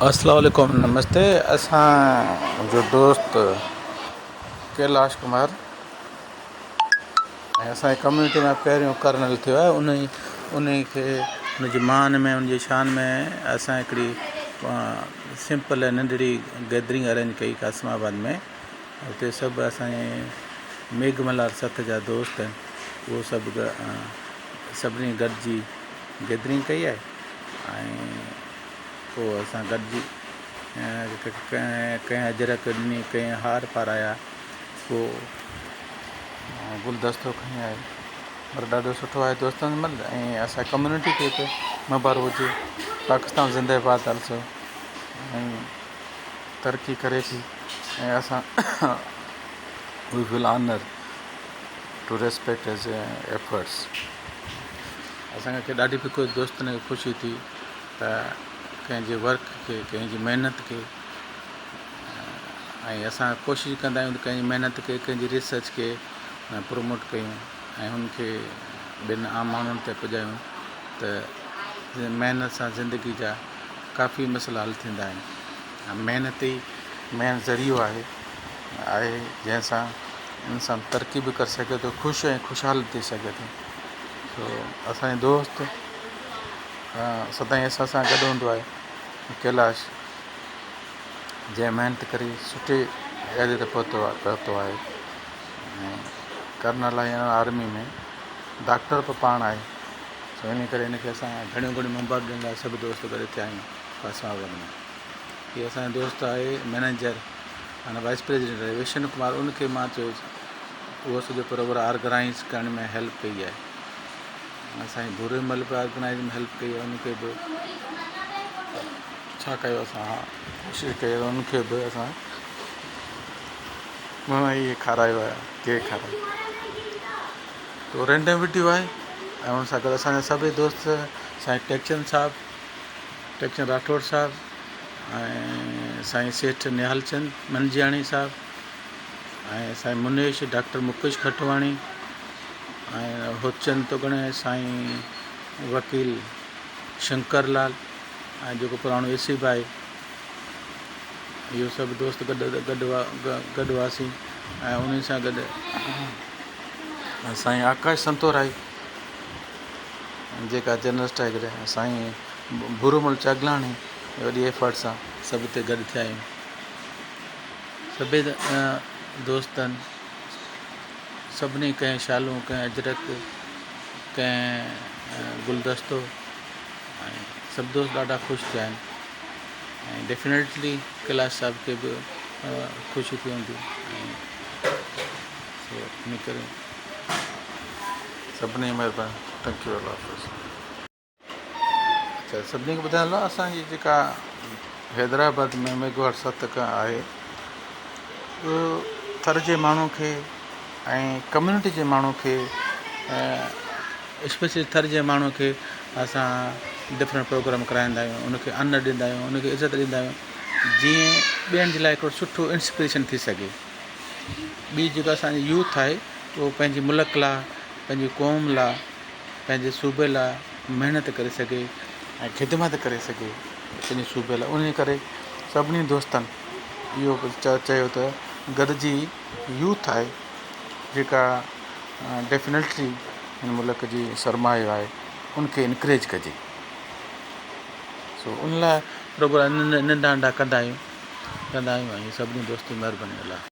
अस्सलाम वालेकुम, नमस्ते। असां जो दोस्त कैलाश कुमार ऐं असांजी कम्यूनिटी में पहिरियों कर्नल थियो आहे। उन खे उनजी मान में, उनजी शान में असां हिकिड़ी सिंपल ऐं नंढड़ी गैदरिंग अरेंज कई कासमाबाद में। हुते सभु असांजे मेघमल्हार सथ जा दोस्त आहिनि, उहो सभिनी गॾिजी गैदरिंग कई आहे। ऐं पोइ असां गॾिजी कंहिं अजरक ॾिनी, कंहिं हार पाराया, पोइ गुलदस्तो खणी आए। पर ॾाढो सुठो आहे दोस्तनि मल। ऐं असां कम्यूनिटी खे हिते मुबारक हुजे। पाकिस्तान ज़िंदाबाद आल्सो, ऐं तरक़ी करे थी। ऐं असां वी विल ऑनर टू रेस्पेक्ट हिज एफर्ट्स। असांखे ॾाढी दोस्तनि खे ख़ुशी थी त कंहिंजे वर्क खे, कंहिंजी महिनत खे, ऐं असां कोशिशि कंदा आहियूं त कंहिंजी महिनत खे, कंहिंजी रिसर्च खे प्रमोट कयूं ऐं हुनखे ॿिनि आम माण्हुनि ते पुॼायूं त महिनत सां ज़िंदगी जा काफ़ी मसइला हल थींदा आहिनि। महिनत ई मेन ज़रियो आहे जंहिंसां इंसान तरक़ी बि करे सघे थो, ख़ुशि ऐं ख़ुशहाल थी सघे थो। तो असांजो दोस्त सदाईं असां सां गॾु हूंदो आहे, कैलाश, जंहिं महिनत करे सुठे इहदे ते पहुतो आहे। ऐं कर्नल आहे आर्मी में, डॉक्टर बि पाण आहे। सो इन करे इनखे असां घणियूं मुबारक ॾियण लाइ सभु दोस्त गॾु थिया आहियूं कासमाबाद में। हीअ असांजो दोस्त आहे मैनेजर, माना वाइस प्रेसिडेंट आहे, विशन कुमार। उनखे मां चयो उहो सॼो प्रोग्राम ऑर्गेनाइज़ करण में हेल्प कई आहे। असांजी बुरे मल बि ऑर्गेनाइज़ में हेल्प कई आहे। उनखे बि छा कयो असां, कोशिशि कई, उनखे बि असां इहे खारायो आहे, केक खारायो। तो रेंडमिटी आहे। ऐं हुन सां गॾु असांजा सभई दोस्त, साईं टेकचंद साहिबु, टेकचंद राठौड़ साहिबु, ऐं साईं सेठ निहालचंद मनजियाणी साहिबु, ऐं साईं मुनेश, डॉक्टर मुकेश खटवाणी, ऐं होचंद तोगणे, साईं वकील शंकरलाल, ऐं जेको पुराणो एसीब आहे। इहो सभु दोस्त गॾु हुआसीं। ऐं उन सां गॾु साईं आकाश संतोर आहे, जेका जनरल स्ट्राइकर आहे। साईं भूरूमल चागलाणी वॾी एफर्ट सां सभु हिते गॾु थिया आहियूं। सभई दोस्तनि सभिनी कंहिं शालूं, कंहिं अजरक, कंहिं गुलदस्तो, ऐं सभु दोस्त ॾाढा ख़ुशि थिया आहिनि। ऐं डेफिनेटली कैलाश साहिब खे बि ख़ुशी थी हूंदी। ऐं इन करे सभिनी महिरबानी, थैंक यू, अल्लाह हाफ़िज़। अच्छा, सभिनी खे ॿुधाइण लाइ असांजी जेका हैदराबाद में मेघवाड़ सत खां आहे, उहो थर जे माण्हू खे ऐं कम्यूनिटी जे माण्हू खे, स्पेशली थर जे माण्हू खे असां डिफरेंट प्रोग्राम कराईंदा आहियूं। उनखे अन्न ॾींदा आहियूं, उनखे इज़त ॾींदा आहियूं, जीअं ॿियनि जे लाइ हिकिड़ो सुठो इंस्पिरेशन थी सघे। ॿी जेका असांजी यूथ आहे, उहो पंहिंजे मुल्क लाइ, पंहिंजी क़ौम लाइ, पंहिंजे सूबे लाइ महिनत करे सघे ऐं ख़िदमत करे सघे पंहिंजे सूबे लाइ। उन करे सभिनी दोस्तनि इहो चयो त गॾिजी यूथ आहे, जेका डेफिनेटली हिन मुल्क जी सरमायो आहे, उनखे इनकरेज कजे। सो उन लाइ प्रोग्राम नंढा कंदा आहियूं। ऐं सभिनी दोस्तनि महिरबानी अलाह।